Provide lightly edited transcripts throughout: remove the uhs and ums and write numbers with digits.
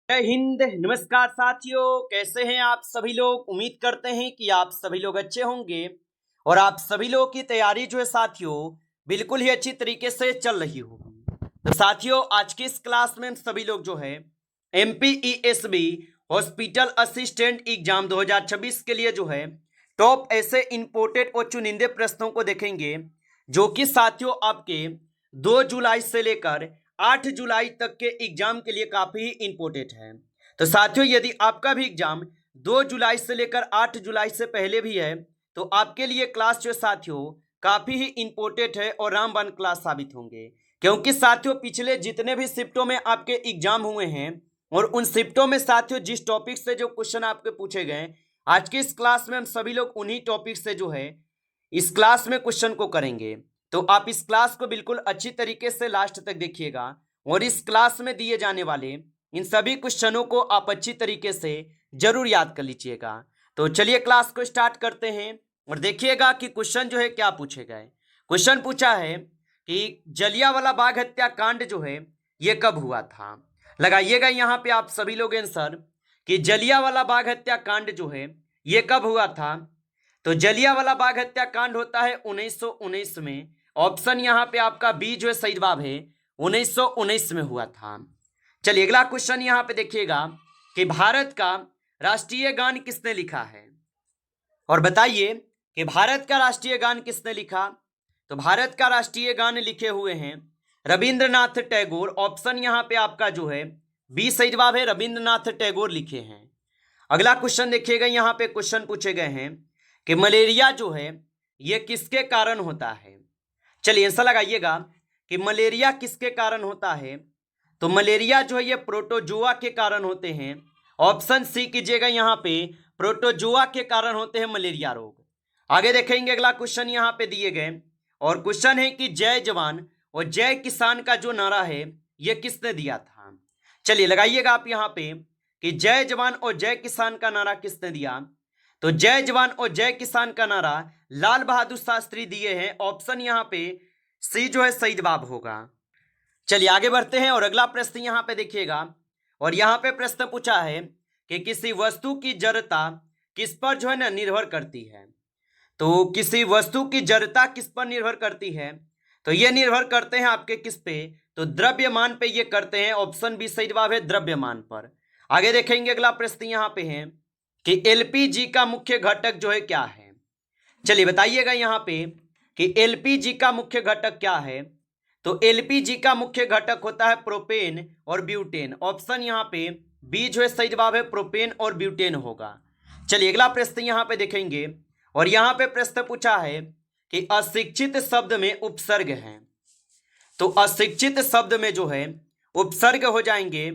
जय हिंद। नमस्कार साथियों, कैसे हैं आप सभी लोग। उम्मीद करते हैं कि आप सभी लोग अच्छे होंगे और आप सभी लोगों की तैयारी जो है साथियों बिल्कुल ही अच्छी तरीके से चल रही होगी। तो साथियों, आज की इस क्लास में हम सभी लोग जो है MPESB हॉस्पिटल असिस्टेंट एग्जाम 2026 के लिए जो है टॉप ऐसे इंपोर्टेड और चुनिंदे प्रश्नों को देखेंगे, जो कि साथियों आपके 2 जुलाई से लेकर 8 जुलाई तक के एग्जाम के लिए काफी ही इंपॉर्टेंट है। तो साथियों, यदि आपका भी एग्जाम 2 जुलाई से लेकर 8 जुलाई से पहले भी है तो आपके लिए क्लास जो साथियों काफी ही इंपॉर्टेंट है और रामबाण क्लास साबित होंगे, क्योंकि साथियों पिछले जितने भी शिफ्टों में आपके एग्जाम हुए हैं और उन शिफ्टों में साथियों जिस टॉपिक से जो क्वेश्चन आपके पूछे गए, आज की इस क्लास में हम सभी लोग उन्हीं टॉपिक से जो है इस क्लास में क्वेश्चन को करेंगे। तो आप इस क्लास को बिल्कुल अच्छी तरीके से लास्ट तक देखिएगा और इस क्लास में दिए जाने वाले इन सभी क्वेश्चनों को आप अच्छी तरीके से जरूर याद कर लीजिएगा। तो चलिए क्लास को स्टार्ट करते हैं और देखिएगा कि क्वेश्चन जो है क्या पूछे गए। क्वेश्चन पूछा है कि जलियांवाला बाग हत्याकांड जो है ये कब हुआ था। लगाइएगा यहाँ पे आप सभी लोग आंसर कि जलियांवाला बाग हत्याकांड जो है ये कब हुआ था। तो जलियांवाला बाग हत्याकांड होता है 1919 में। ऑप्शन यहाँ पे आपका बी जो है सही जवाब है, 1919 में हुआ था। चलिए अगला क्वेश्चन यहाँ पे देखिएगा कि भारत का राष्ट्रीय गान किसने लिखा है, और बताइए कि भारत का राष्ट्रीय गान किसने लिखा। तो भारत का राष्ट्रीय गान लिखे हुए हैं रविंद्रनाथ टैगोर। ऑप्शन यहाँ पे आपका जो है बी सही जवाब है, रविंद्रनाथ टैगोर लिखे हैं। अगला क्वेश्चन देखिएगा, यहाँ पे क्वेश्चन पूछे गए हैं कि मलेरिया जो है ये किसके कारण होता है। चलिए आंसर लगाइएगा कि मलेरिया किसके कारण होता है। तो मलेरिया जो है ये प्रोटोजोआ के कारण होते हैं। ऑप्शन सी कीजिएगा, यहाँ पे प्रोटोजोआ के कारण होते हैं मलेरिया रोग। आगे देखेंगे अगला क्वेश्चन यहाँ पे दिए गए और क्वेश्चन है कि जय जवान और जय किसान का जो नारा है ये किसने दिया था। चलिए लगाइएगा आप यहाँ पे कि जय जवान और जय किसान का नारा किसने दिया। तो जय जवान और जय किसान का नारा लाल बहादुर शास्त्री दिए हैं। ऑप्शन यहाँ पे सी जो है सही जवाब होगा। चलिए आगे बढ़ते हैं और अगला प्रश्न यहाँ पे देखिएगा और यहाँ पे प्रश्न पूछा है कि किसी वस्तु की जड़ता किस पर जो है ना निर्भर करती है। तो किसी वस्तु की जड़ता किस पर निर्भर करती है। तो ये निर्भर करते हैं आपके किस पे, तो द्रव्यमान पे ये करते हैं। ऑप्शन बी सही जवाब है, द्रव्यमान पर। आगे देखेंगे अगला प्रश्न यहाँ पे है कि एलपीजी का मुख्य घटक जो है क्या है। चलिए बताइएगा यहाँ पे कि एलपीजी का मुख्य घटक क्या है। तो एलपीजी का मुख्य घटक होता है प्रोपेन और ब्यूटेन। ऑप्शन यहाँ पे बी जो है सही जवाब है, प्रोपेन और ब्यूटेन होगा। चलिए अगला प्रश्न यहाँ पे देखेंगे और यहाँ पे प्रश्न पूछा है कि अशिक्षित शब्द में उपसर्ग है। तो अशिक्षित शब्द में जो है उपसर्ग हो जाएंगे।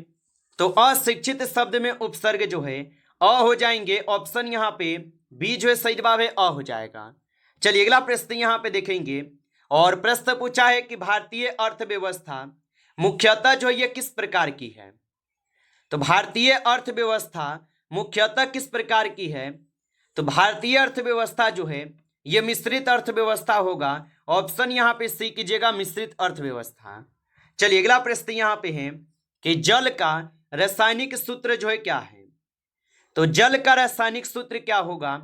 तो अशिक्षित शब्द में उपसर्ग जो है अ हो जाएंगे। ऑप्शन यहाँ पे बी जो है सही जवाब है, अ हो जाएगा। चलिए अगला प्रश्न यहाँ पे देखेंगे और प्रश्न पूछा है कि भारतीय अर्थव्यवस्था मुख्यतः जो ये किस प्रकार की है। तो भारतीय अर्थव्यवस्था मुख्यतः किस प्रकार की है। तो भारतीय अर्थव्यवस्था जो है ये मिश्रित अर्थव्यवस्था होगा। ऑप्शन यहाँ पे सी कीजिएगा, मिश्रित अर्थव्यवस्था। चलिए अगला प्रश्न यहाँ पे है कि जल का रासायनिक सूत्र जो है क्या है। तो जल का रासायनिक सूत्र क्या होगा।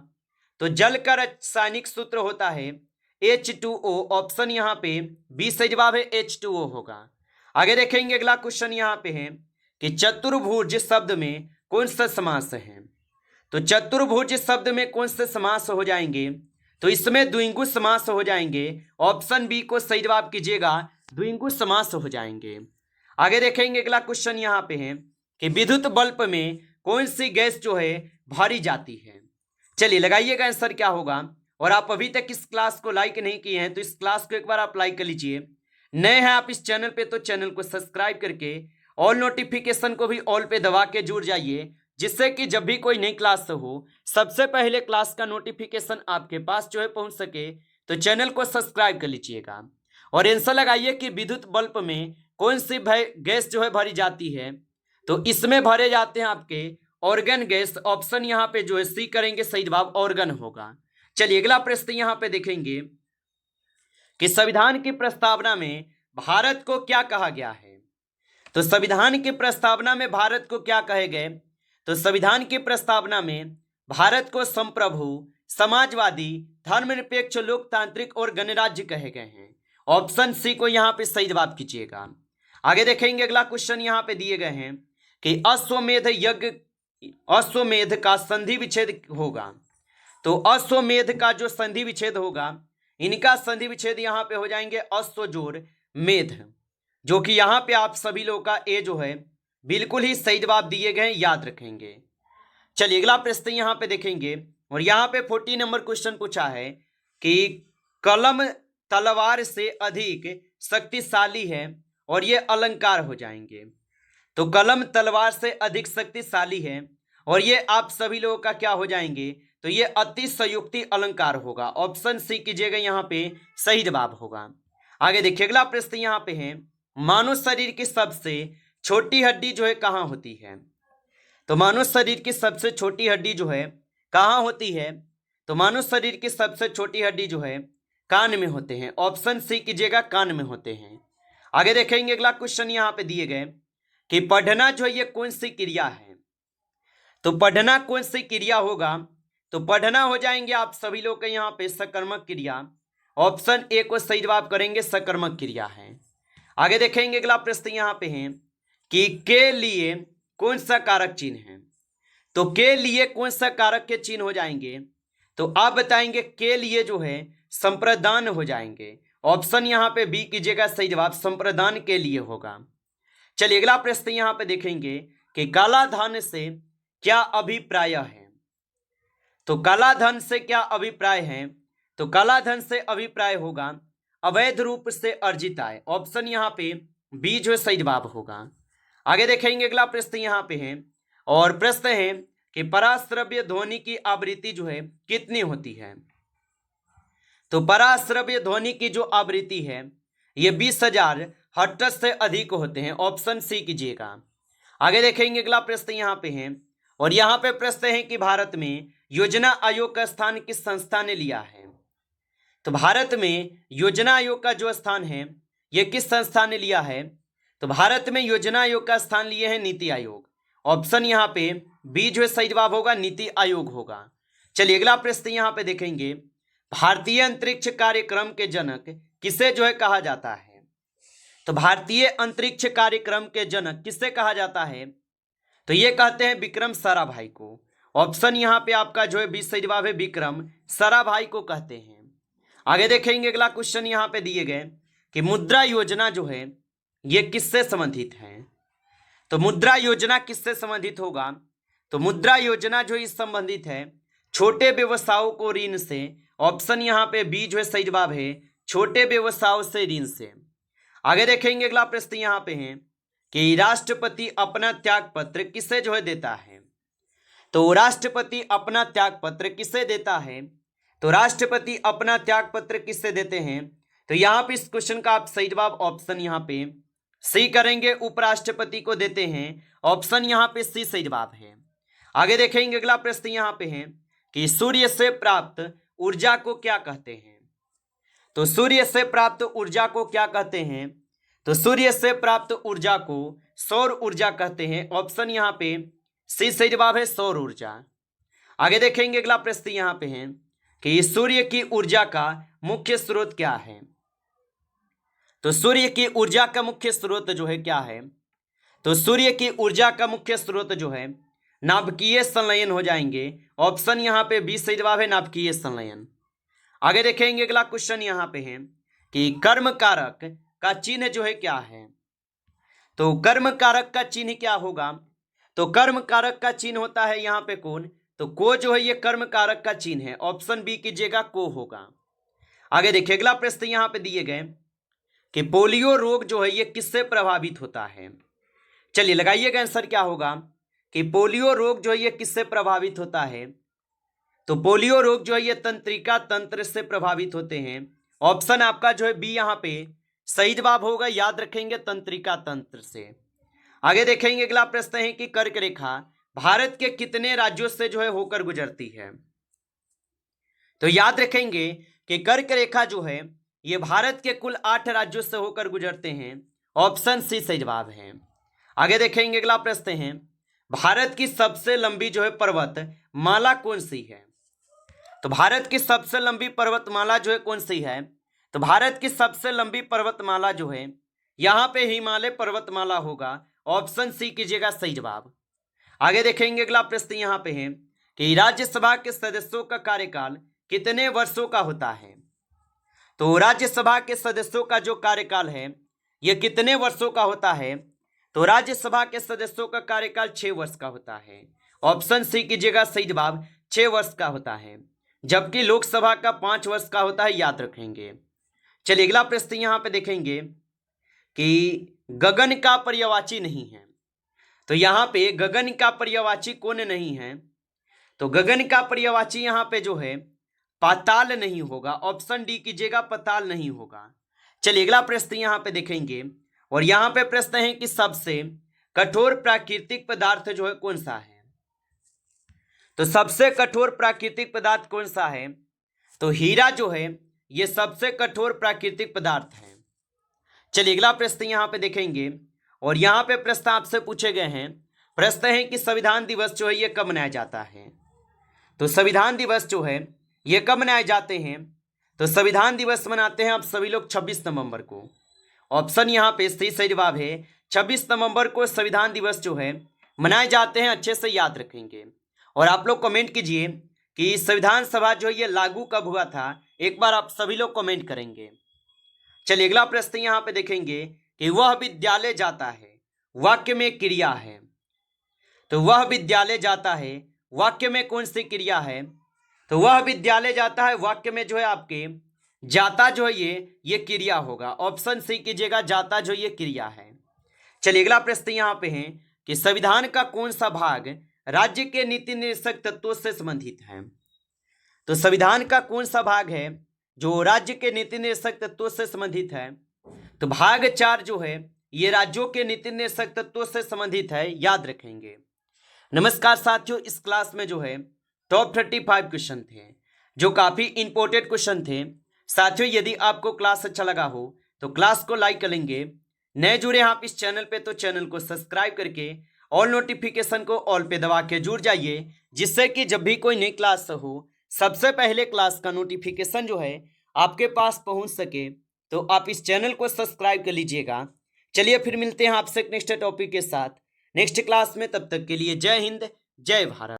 तो जल का रासायनिक सूत्र होता है H2O। ऑप्शन यहाँ पे बी सही जवाब है, H2O होगा। आगे देखेंगे अगला क्वेश्चन यहाँ पे है कि चतुर्भुज शब्द में कौन सा समास है। तो चतुर्भुज शब्द में कौन से समास हो जाएंगे। तो इसमें द्विगु समास हो जाएंगे। ऑप्शन बी को सही जवाब कीजिएगा, द्विगु समास हो जाएंगे। आगे देखेंगे अगला क्वेश्चन यहाँ पे है कि विद्युत बल्ब में कौन सी गैस जो है भरी जाती है। चलिए लगाइएगा आंसर क्या होगा। और आप अभी तक इस क्लास को लाइक नहीं किए हैं तो इस क्लास को एक बार आप लाइक कर लीजिए। नए हैं आप इस चैनल पे तो चैनल को सब्सक्राइब करके ऑल नोटिफिकेशन को भी ऑल पे दबा के जुड़ जाइए, जिससे कि जब भी कोई नई क्लास हो सबसे पहले क्लास का नोटिफिकेशन आपके पास जो है पहुंच सके। तो चैनल को सब्सक्राइब कर लीजिएगा और आंसर लगाइए कि विद्युत बल्ब में कौन सी गैस जो है भरी जाती है। तो इसमें भरे जाते हैं आपके ऑर्गन गैस। ऑप्शन यहाँ पे जो है सी करेंगे, सही जवाब ऑर्गन होगा। चलिए अगला प्रश्न यहाँ पे देखेंगे कि संविधान की प्रस्तावना में भारत को क्या कहा गया है। तो संविधान की प्रस्तावना में भारत को क्या कहे गए? तो संविधान की प्रस्तावना में भारत को संप्रभु, समाजवादी, धर्मनिरपेक्ष, लोकतांत्रिक और गणराज्य कहे गए हैं। ऑप्शन सी को यहाँ पे सही जवाब कीजिएगा। आगे देखेंगे, अगला क्वेश्चन यहाँ पे दिए गए हैं कि अश्वमेध का संधि विच्छेद होगा। तो अश्वमेध का जो संधि विच्छेद होगा, इनका संधि विच्छेद यहाँ पे हो जाएंगे अश्व जोड़ मेध, जो कि यहाँ पे आप सभी लोग का ए जो है बिल्कुल ही सही जवाब दिए गए, याद रखेंगे। चलिए अगला प्रश्न यहाँ पे देखेंगे, और यहाँ पे 40 नंबर क्वेश्चन पूछा है कि कलम तलवार से अधिक शक्तिशाली है, और ये अलंकार हो जाएंगे। तो कलम तलवार से अधिक शक्तिशाली है, और ये आप सभी लोगों का क्या हो जाएंगे? तो ये अतिशयोक्ति अलंकार होगा। ऑप्शन सी कीजिएगा, यहाँ पे सही जवाब होगा। आगे देखिए, अगला प्रश्न यहाँ पे है, मानव शरीर की सबसे छोटी हड्डी जो है कहाँ होती है? तो मानव शरीर की सबसे छोटी हड्डी जो है कहाँ होती है? तो मानव शरीर की सबसे छोटी हड्डी जो है कान में होते हैं। ऑप्शन सी कीजिएगा, कान में होते हैं। आगे देखेंगे, अगला क्वेश्चन यहाँ पे दिए गए कि पढ़ना जो है ये कौन सी क्रिया है? तो पढ़ना कौन सी क्रिया होगा? तो पढ़ना हो जाएंगे आप सभी लोग के यहाँ पे सकर्मक क्रिया। ऑप्शन ए को सही जवाब करेंगे, सकर्मक क्रिया है। आगे देखेंगे, अगला प्रश्न यहाँ पे है कि के लिए कौन सा कारक चिन्ह है? तो के लिए कौन सा कारक के चिन्ह हो जाएंगे? तो आप बताएंगे के लिए जो है संप्रदान हो जाएंगे। ऑप्शन यहाँ पे बी कीजिएगा, सही जवाब संप्रदान के लिए होगा। चलिए अगला प्रश्न यहाँ पे देखेंगे कि काला धन से क्या अभिप्राय है? तो काला धन से क्या अभिप्राय है? तो काला धन से अभिप्राय होगा अवैध रूप से अर्जित आय। ऑप्शन यहाँ पे बी जो सही जवाब होगा। आगे देखेंगे, अगला प्रश्न यहाँ पे है, और प्रश्न है कि पराश्रव्य ध्वनि की आवृत्ति जो है कितनी होती है? तो पराश्रव्य ध्वनि की जो आवृत्ति है ये 20,000 हर्ट्ज से अधिक होते हैं। ऑप्शन सी कीजिएगा। आगे देखेंगे, अगला प्रश्न यहाँ पे है, और यहाँ पे प्रश्न है कि भारत में योजना आयोग का स्थान किस संस्था ने लिया है? तो भारत में योजना आयोग का जो स्थान है ये किस संस्था ने लिया है? तो भारत में योजना आयोग का स्थान लिए है नीति आयोग। ऑप्शन यहाँ पे बी जो सही जवाब होगा, नीति आयोग होगा। चलिए अगला प्रश्न यहाँ पे देखेंगे, भारतीय अंतरिक्ष कार्यक्रम के जनक किसे जो है कहा जाता है? तो भारतीय अंतरिक्ष कार्यक्रम के जनक किसे कहा जाता है? तो ये कहते हैं विक्रम साराभाई को। ऑप्शन यहाँ पे आपका जो है बी सही जवाब है, विक्रम साराभाई को कहते हैं। आगे देखेंगे, अगला क्वेश्चन यहाँ पे दिए गए कि मुद्रा योजना जो है ये किससे संबंधित है? तो मुद्रा योजना किससे संबंधित होगा? तो मुद्रा योजना जो इस संबंधित है छोटे व्यवसायों को ऋण से। ऑप्शन यहाँ पे बी जो है सही जवाब है, छोटे व्यवसायों से ऋण से। आगे देखेंगे, अगला प्रश्न यहाँ पे है कि राष्ट्रपति अपना त्याग पत्र किसे जो है देता है? तो राष्ट्रपति अपना त्याग पत्र किसे देता है? तो राष्ट्रपति अपना त्याग पत्र किससे देते हैं? तो यहाँ पे इस क्वेश्चन का आप सही जवाब ऑप्शन यहाँ पे सी करेंगे, उपराष्ट्रपति को देते हैं। ऑप्शन यहाँ पे सी सही जवाब है। आगे देखेंगे, अगला प्रश्न यहाँ पे है कि सूर्य से प्राप्त ऊर्जा को क्या कहते हैं? तो सूर्य से प्राप्त ऊर्जा को क्या कहते हैं? तो सूर्य से प्राप्त ऊर्जा को सौर ऊर्जा कहते हैं। ऑप्शन यहाँ पे सी सही जवाब है, सौर ऊर्जा। आगे देखेंगे, अगला प्रश्न यहाँ पे है कि सूर्य की ऊर्जा का मुख्य स्रोत क्या है? तो सूर्य की ऊर्जा का मुख्य स्रोत जो है क्या है? तो सूर्य की ऊर्जा का मुख्य स्रोत जो है नाभिकीय संलयन हो जाएंगे। ऑप्शन यहाँ पे बी सही जवाब है, नाभिकीय संलयन। आगे देखेंगे, अगला क्वेश्चन यहाँ पे है कि कर्म कारक का चिन्ह जो है क्या है? तो कर्म कारक का चिन्ह क्या होगा? तो कर्म कारक का चिन्ह होता है यहाँ पे कौन? तो को जो है ये कर्म कारक का चिन्ह है। ऑप्शन बी कीजिएगा, को होगा। आगे देखिए, अगला प्रश्न यहाँ पे दिए गए कि पोलियो रोग जो है ये किससे प्रभावित होता है? चलिए लगाइएगा आंसर क्या होगा कि पोलियो रोग जो है ये किससे प्रभावित होता है? तो पोलियो रोग जो है ये तंत्रिका तंत्र से प्रभावित होते हैं। ऑप्शन आपका जो है बी यहाँ पे सही जवाब होगा, याद रखेंगे, तंत्रिका तंत्र से। आगे देखेंगे, अगला प्रश्न है कि कर्क रेखा भारत के कितने राज्यों से जो है होकर गुजरती है? तो याद रखेंगे कि कर्क रेखा जो है ये भारत के कुल 8 राज्यों से होकर गुजरते हैं। ऑप्शन सी सही जवाब है। आगे देखेंगे अगला प्रश्न है, भारत की सबसे लंबी जो है पर्वत माला कौन सी है? तो भारत की सबसे लंबी पर्वतमाला जो है कौन सी है? तो भारत की सबसे लंबी पर्वतमाला जो है यहाँ पे हिमालय पर्वतमाला होगा। ऑप्शन सी कीजिएगा सही जवाब। आगे देखेंगे अगला प्रश्न यहाँ पे है कि राज्यसभा के सदस्यों का कार्यकाल कितने वर्षों का होता है? तो राज्यसभा के सदस्यों का जो कार्यकाल है यह कितने वर्षों का होता है? तो राज्यसभा के सदस्यों का कार्यकाल 6 वर्ष का होता है। ऑप्शन सी कीजिएगा सही जवाब, 6 वर्ष का होता है, जबकि लोकसभा का 5 वर्ष का होता है, याद रखेंगे। चलिए अगला प्रश्न यहाँ पे देखेंगे कि गगन का पर्यायवाची नहीं है। तो यहाँ पे गगन का पर्यायवाची कौन नहीं है? तो गगन का पर्यायवाची यहाँ पे जो है पाताल नहीं होगा। ऑप्शन डी कीजिएगा, पाताल नहीं होगा। चलिए अगला प्रश्न यहाँ पे देखेंगे और यहाँ पे प्रश्न है कि सबसे कठोर प्राकृतिक पदार्थ जो है कौन सा है? तो सबसे कठोर प्राकृतिक पदार्थ कौन सा है? तो हीरा जो है ये सबसे कठोर प्राकृतिक पदार्थ है। चलिए अगला प्रश्न यहाँ पे देखेंगे और यहाँ पे प्रश्न आपसे पूछे गए हैं। प्रश्न है कि संविधान दिवस जो है ये कब मनाया जाता है? तो संविधान दिवस जो है ये कब मनाए जाते हैं? तो संविधान दिवस मनाते हैं आप सभी लोग 26 नवंबर को। ऑप्शन यहाँ पे सही जवाब है, 26 नवंबर को संविधान दिवस जो है मनाए जाते हैं। अच्छे से याद रखेंगे और आप लोग कमेंट कीजिए कि संविधान सभा जो है ये लागू कब हुआ था, एक बार आप सभी लोग कमेंट करेंगे। चलिए अगला प्रश्न यहाँ पे देखेंगे कि वह विद्यालय जाता है वाक्य में क्रिया है। तो वह विद्यालय जाता है वाक्य में कौन सी क्रिया है? तो वह विद्यालय जाता है वाक्य में जो है आपके जाता जो है ये क्रिया होगा। ऑप्शन सी कीजिएगा, जाता जो ये क्रिया है। चलिए अगला प्रश्न यहाँ पे है कि संविधान का कौन सा भाग राज्य के नीति निर्देशक तत्वों से संबंधित है? तो संविधान का कौन सा भाग है जो राज्य के नीति निर्देशक तत्वों से संबंधित है? तो भाग 4 जो है ये राज्यों के नीति निर्देशक तत्वों से संबंधित है, याद रखेंगे। नमस्कार साथियों, इस क्लास में जो है टॉप 35 क्वेश्चन थे जो काफी इंपॉर्टेंट क्वेश्चन थे। साथियों यदि आपको क्लास अच्छा लगा हो तो क्लास को लाइक करेंगे। नए जुड़े हैं आप इस चैनल पे तो चैनल को सब्सक्राइब करके ऑल नोटिफिकेशन को ऑल पे दबा के जुड़ जाइए, जिससे कि जब भी कोई नई क्लास हो सबसे पहले क्लास का नोटिफिकेशन जो है आपके पास पहुंच सके। तो आप इस चैनल को सब्सक्राइब कर लीजिएगा। चलिए फिर मिलते हैं आपसे नेक्स्ट टॉपिक के साथ नेक्स्ट क्लास में। तब तक के लिए जय हिंद, जय भारत।